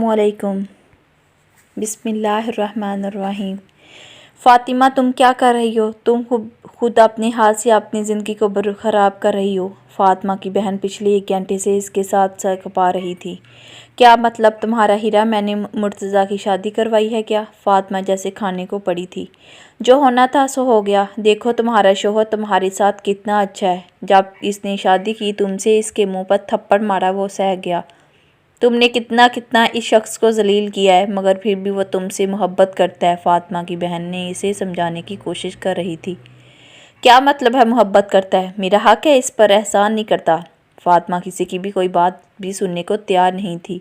अस्सलामुअलैकुम। बिस्मिल्लाहिर्रहमानिर्रहीम। फ़ातिमा, तुम क्या कर रही हो? तुम खुद अपने हाथ से अपनी ज़िंदगी को ख़राब कर रही हो। फ़ातिमा की बहन पिछले 1 घंटे से इसके साथ सर खपा रही थी। क्या मतलब तुम्हारा हीरा? मैंने मुर्तज़ा की शादी करवाई है क्या? फ़ातिमा जैसे खाने को पड़ी थी। जो होना था सो हो गया। देखो तुम्हारा शौहर तुम्हारे साथ कितना अच्छा है। जब इसने शादी की तुमसे, इसके मुंह पर थप्पड़ मारा वो सह गया। तुमने कितना कितना इस शख्स को जलील किया है, मगर फिर भी वो तुमसे मोहब्बत करता है। फ़ातिमा की बहन ने इसे समझाने की कोशिश कर रही थी। क्या मतलब है मोहब्बत करता है? मेरा हक है इस पर एहसान नहीं करता। फ़ातिमा किसी की भी कोई बात भी सुनने को तैयार नहीं थी।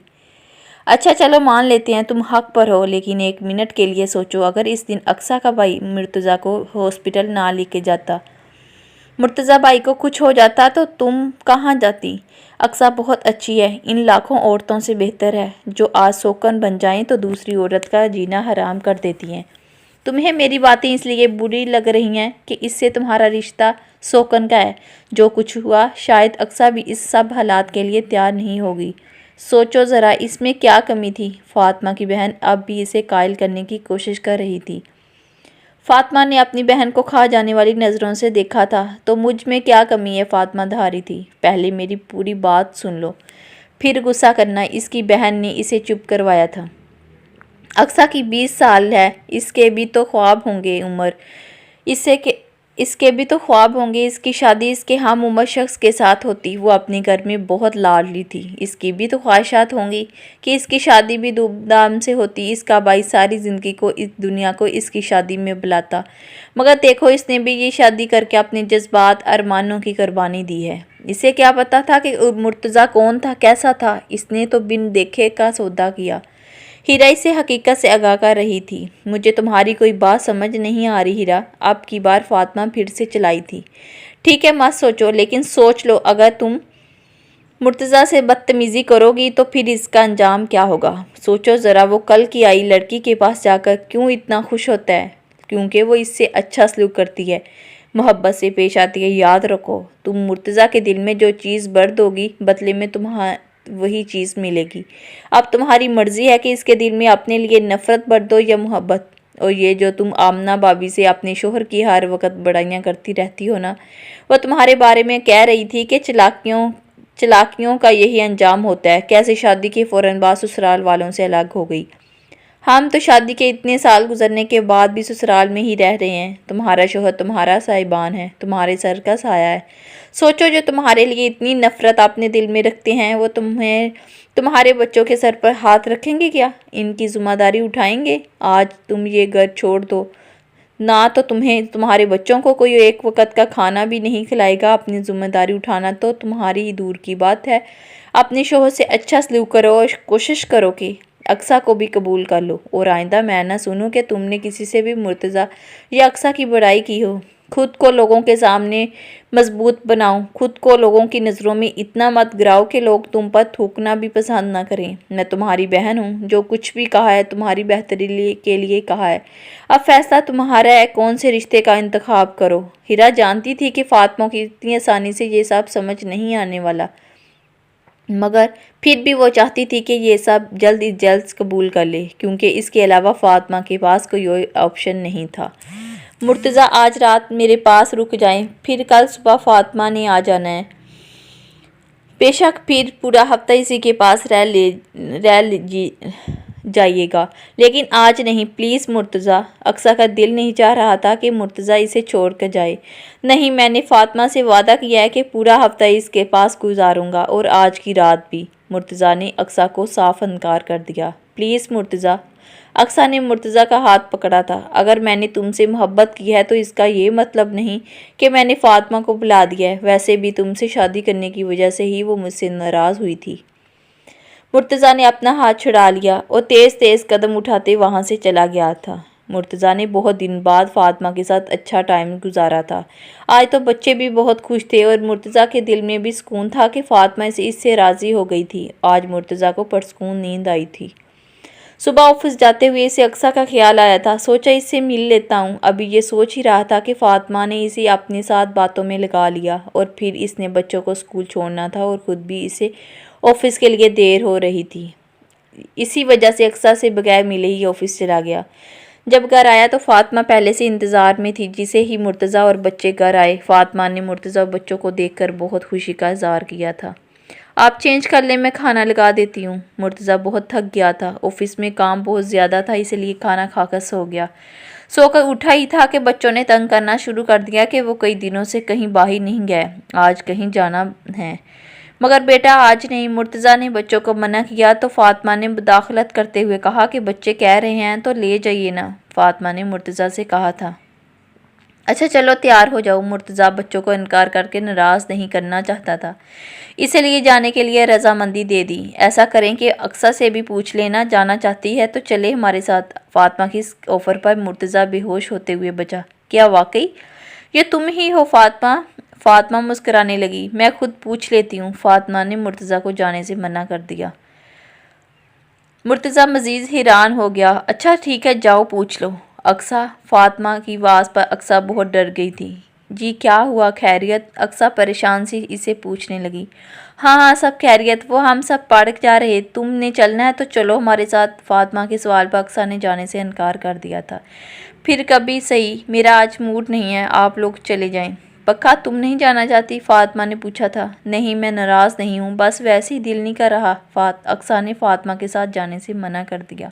अच्छा चलो मान लेते हैं तुम हक पर हो, लेकिन 1 मिनट के लिए सोचो, अगर इस दिन अक्सा का भाई मुर्तज़ा को हॉस्पिटल ना लेके जाता, मुर्तज़ा भाई को कुछ हो जाता, तो तुम कहाँ जाती? अक्सा बहुत अच्छी है, इन लाखों औरतों से बेहतर है, जो आज शौकन बन जाएं तो दूसरी औरत का जीना हराम कर देती हैं। तुम्हें मेरी बातें इसलिए बुरी लग रही हैं कि इससे तुम्हारा रिश्ता शौकन का है। जो कुछ हुआ, शायद अक्सा भी इस सब हालात के लिए तैयार नहीं होगी। सोचो ज़रा, इसमें क्या कमी थी? फ़ातिमा की बहन अब भी इसे कायल करने की कोशिश कर रही थी। फ़ातिमा ने अपनी बहन को खा जाने वाली नज़रों से देखा था। तो मुझ में क्या कमी है? फ़ातिमा धारी थी। पहले मेरी पूरी बात सुन लो, फिर गुस्सा करना। इसकी बहन ने इसे चुप करवाया था। अक्सा की 20 साल है, इसके भी तो ख्वाब होंगे उम्र, इसके भी तो ख्वाब होंगे। इसकी शादी इसके हम उम्र शख्स के साथ होती। वो अपने घर में बहुत लाडली थी। इसकी भी तो ख्वाहिशात होंगी कि इसकी शादी भी धूमधाम से होती। इसका भाई सारी ज़िंदगी को, इस दुनिया को इसकी शादी में बुलाता, मगर देखो इसने भी ये शादी करके अपने जज्बात अरमानों की कुर्बानी दी है। इसे क्या पता था कि मुर्तज़ा कौन था, कैसा था? इसने तो बिन देखे का सौदा किया। हीरा इसे हकीकत से आगाह कर रही थी। मुझे तुम्हारी कोई बात समझ नहीं आ रही हीरा। अब की बार फ़ातिमा फिर से चलाई थी। ठीक है मत सोचो, लेकिन सोच लो, अगर तुम मुर्तज़ा से बदतमीज़ी करोगी तो फिर इसका अंजाम क्या होगा? सोचो ज़रा, वो कल की आई लड़की के पास जाकर क्यों इतना खुश होता है? क्योंकि वो इससे अच्छा सलूक करती है, मोहब्बत से पेश आती है। याद रखो, तुम मुर्तज़ा के दिल में जो चीज़ भर दोगी, बदले में वही चीज़ मिलेगी। अब तुम्हारी मर्ज़ी है कि इसके दिल में अपने लिए नफ़रत भर दो या मोहब्बत। और ये जो तुम आमना भाभी से अपने शोहर की हर वक्त बड़ाइयाँ करती रहती हो ना, वो तुम्हारे बारे में कह रही थी कि चलाकियों का यही अंजाम होता है। कैसे शादी के फ़ौरन बाद ससुराल वालों से अलग हो गई। हम तो शादी के इतने साल गुजरने के बाद भी ससुराल में ही रह रहे हैं। तुम्हारा शौहर तुम्हारा साहिबान है, तुम्हारे सर का साया है। सोचो, जो तुम्हारे लिए इतनी नफ़रत अपने दिल में रखते हैं, वो तुम्हारे बच्चों के सर पर हाथ रखेंगे क्या? इनकी ज़िम्मेदारी उठाएंगे? आज तुम ये घर छोड़ दो ना, तो तुम्हारे बच्चों को कोई एक वक्त का खाना भी नहीं खिलाएगा। अपनी ज़िम्मेदारी उठाना तो तुम्हारी ही दूर की बात है। अपने शौहर से अच्छा सलूक करो और कोशिश करो कि अक्सा को भी कबूल कर लो, और आइंदा मैं ना सुनूं कि तुमने किसी से भी मुर्तज़ा या अक्सा की बुराई की हो। खुद को लोगों के सामने मजबूत बनाओ। खुद को लोगों की नज़रों में इतना मत गिराओ कि लोग तुम पर थूकना भी पसंद ना करें। मैं तुम्हारी बहन हूँ, जो कुछ भी कहा है तुम्हारी बेहतरी के लिए कहा है। अब फैसला तुम्हारा है, कौन से रिश्ते का इंतखाब करो। हीरा जानती थी कि फ़ातिमा की इतनी आसानी से ये सब समझ नहीं आने वाला, मगर फिर भी वो चाहती थी कि ये सब जल्द से जल्द कबूल कर ले, क्योंकि इसके अलावा फ़ातिमा के पास कोई और ऑप्शन नहीं था। मुर्तज़ा आज रात मेरे पास रुक जाएं, फिर कल सुबह फ़ातिमा ने आ जाना है। बेशक फिर पूरा हफ्ता इसी के पास रह जाइएगा, लेकिन आज नहीं प्लीज़ मुर्तज़ा। अक्सा का दिल नहीं चाह रहा था कि मुर्तज़ा इसे छोड़ कर जाए। नहीं, मैंने फ़ातिमा से वादा किया है कि पूरा हफ्ता इसके पास गुजारूंगा, और आज की रात भी। मुर्तज़ा ने अक्सा को साफ इनकार कर दिया। प्लीज़ मुर्तज़ा। अक्सा ने मुर्तज़ा का हाथ पकड़ा था। अगर मैंने तुमसे मोहब्बत की है तो इसका ये मतलब नहीं कि मैंने फ़ातिमा को बुला दिया है। वैसे भी तुमसे शादी करने की वजह से ही वो मुझसे नाराज़ हुई थी। मुर्तज़ा ने अपना हाथ छुड़ा लिया और तेज़ तेज़ कदम उठाते वहाँ से चला गया था। मुर्तज़ा ने बहुत दिन बाद फ़ातिमा के साथ अच्छा टाइम गुजारा था। आज तो बच्चे भी बहुत खुश थे, और मुर्तज़ा के दिल में भी सुकून था कि फ़ातिमा इससे राज़ी हो गई थी। आज मुर्तज़ा को पुरसुकून नींद आई थी। सुबह ऑफिस जाते हुए इसे अक्सा का ख्याल आया था। सोचा इससे मिल लेता हूँ। अभी ये सोच ही रहा था कि फ़ातिमा ने इसे अपने साथ बातों में लगा लिया, और फिर इसने बच्चों को स्कूल छोड़ना था और ख़ुद भी इसे ऑफिस के लिए देर हो रही थी। इसी वजह से अक्सा से बगैर मिले ही ऑफिस चला गया। जब घर आया तो फातिमा पहले से इंतज़ार में थी। जिसे ही मुर्तज़ा और बच्चे घर आए, फातिमा ने मुर्तज़ा और बच्चों को देखकर बहुत खुशी का इज़हार किया था। आप चेंज कर लें, मैं खाना लगा देती हूँ। मुर्तज़ा बहुत थक गया था, ऑफिस में काम बहुत ज़्यादा था, इसलिए खाना खाकर सो गया। सोकर उठा ही था कि बच्चों ने तंग करना शुरू कर दिया कि वो कई दिनों से कहीं बाहर नहीं गए, आज कहीं जाना है। मगर बेटा आज नहीं, मुर्तज़ा ने बच्चों को मना किया तो फातिमा ने मुदाखलत करते हुए कहा कि बच्चे कह रहे हैं तो ले जाइए ना। फातिमा ने मुर्तज़ा से कहा था, अच्छा चलो तैयार हो जाओ। मुर्तज़ा बच्चों को इनकार करके नाराज़ नहीं करना चाहता था, इसलिए जाने के लिए रजामंदी दे दी। ऐसा करें कि अक्सा से भी पूछ लेना, जाना चाहती है तो चले हमारे साथ। फातिमा की इस ऑफ़र पर मुर्तज़ा बेहोश होते हुए बचा। क्या वाकई ये तुम ही हो फातिमा? फातिमा मुस्कुराने लगी। मैं खुद पूछ लेती हूँ। फातिमा ने मुर्तज़ा को जाने से मना कर दिया। मुर्तज़ा मज़ीद हैरान हो गया। अच्छा ठीक है, जाओ पूछ लो। अक्सा, फातिमा की आवाज़ पर अक्सा बहुत डर गई थी। जी क्या हुआ, खैरियत? अक्सा परेशान सी इसे पूछने लगी। हाँ हाँ सब खैरियत, वो हम सब पार्क जा रहे, तुमने चलना है तो चलो हमारे साथ। फातिमा के सवाल पर अक्सा ने जाने से इनकार कर दिया था। फिर कभी सही, मेरा आज मूड नहीं है, आप लोग चले जाएं। पक्का तुम नहीं जाना चाहती? फातिमा ने पूछा था। नहीं मैं नाराज़ नहीं हूँ, बस वैसे ही दिल नहीं कर रहा। अक्सा ने फातिमा के साथ जाने से मना कर दिया।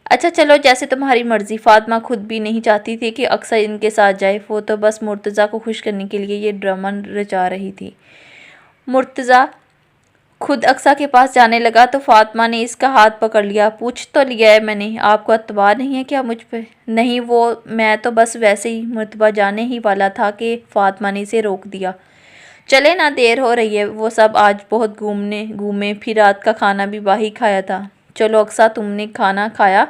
अच्छा चलो जैसे तुम्हारी मर्ज़ी। फातिमा खुद भी नहीं चाहती थी कि अक्सा इनके साथ जाए, वो तो बस मुर्तज़ा को खुश करने के लिए ये ड्रामा रचा रही थी। मुर्तज़ा खुद अक्सा के पास जाने लगा तो फातिमा ने इसका हाथ पकड़ लिया। पूछ तो लिया है मैंने, आपको एतबार नहीं है क्या मुझ पे? नहीं वो मैं तो बस वैसे ही। मुर्तज़ा जाने ही वाला था कि फातिमा ने इसे रोक दिया। चले ना, देर हो रही है। वो सब आज बहुत घूमे, फिर रात का खाना भी बाहर खाया था। चलो अक्सा तुमने खाना खाया?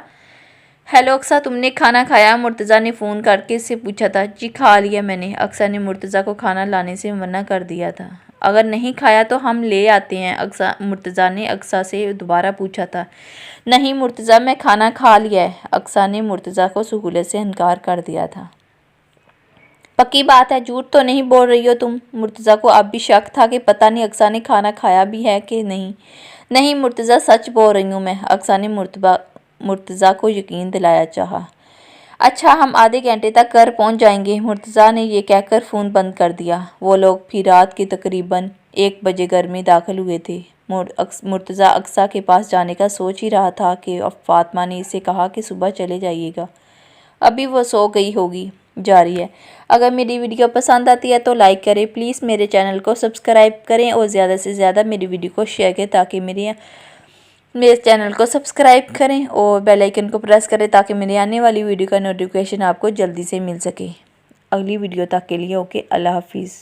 हेलो अक्सा, तुमने खाना खाया? मुर्तज़ा ने फ़ोन करके इससे पूछा था। जी खा लिया मैंने। अक्सा ने मुर्तज़ा को खाना लाने से मना कर दिया था। अगर नहीं खाया तो हम ले आते हैं। मुर्तज़ा ने अक्सा से दोबारा पूछा था। नहीं मुर्तज़ा, मैं खाना खा लिया है। अक्सा ने मुर्तज़ा को सहूलत से इनकार कर दिया था। पक्की बात है, झूठ तो नहीं बोल रही हो तुम? मुर्तज़ा को अब भी शक था कि पता नहीं अक्सा ने खाना खाया भी है कि नहीं। नहीं मुर्तज़ा, सच बोल रही हूँ मैं। अक्सा ने मुर्तज़ा को यकीन दिलाया चाहा। अच्छा हम आधे घंटे तक घर पहुंच जाएंगे। मुर्तज़ा ने यह कहकर फ़ोन बंद कर दिया। वो लोग फिर रात के तकरीबन 1 बजे घर में दाखिल हुए थे। मुर्तज़ा अक्सा के पास जाने का सोच ही रहा था कि फातिमा ने इसे कहा कि सुबह चले जाइएगा। अभी वो सो गई होगी। जारी है। अगर मेरी वीडियो पसंद आती है तो लाइक करें प्लीज़, मेरे चैनल को सब्सक्राइब करें और ज़्यादा से ज़्यादा मेरी वीडियो को शेयर करें ताकि मेरे चैनल को सब्सक्राइब करें और बेल आइकन को प्रेस करें ताकि मेरी आने वाली वीडियो का नोटिफिकेशन आपको जल्दी से मिल सके। अगली वीडियो तक के लिए ओके, अल्लाह हाफिज़।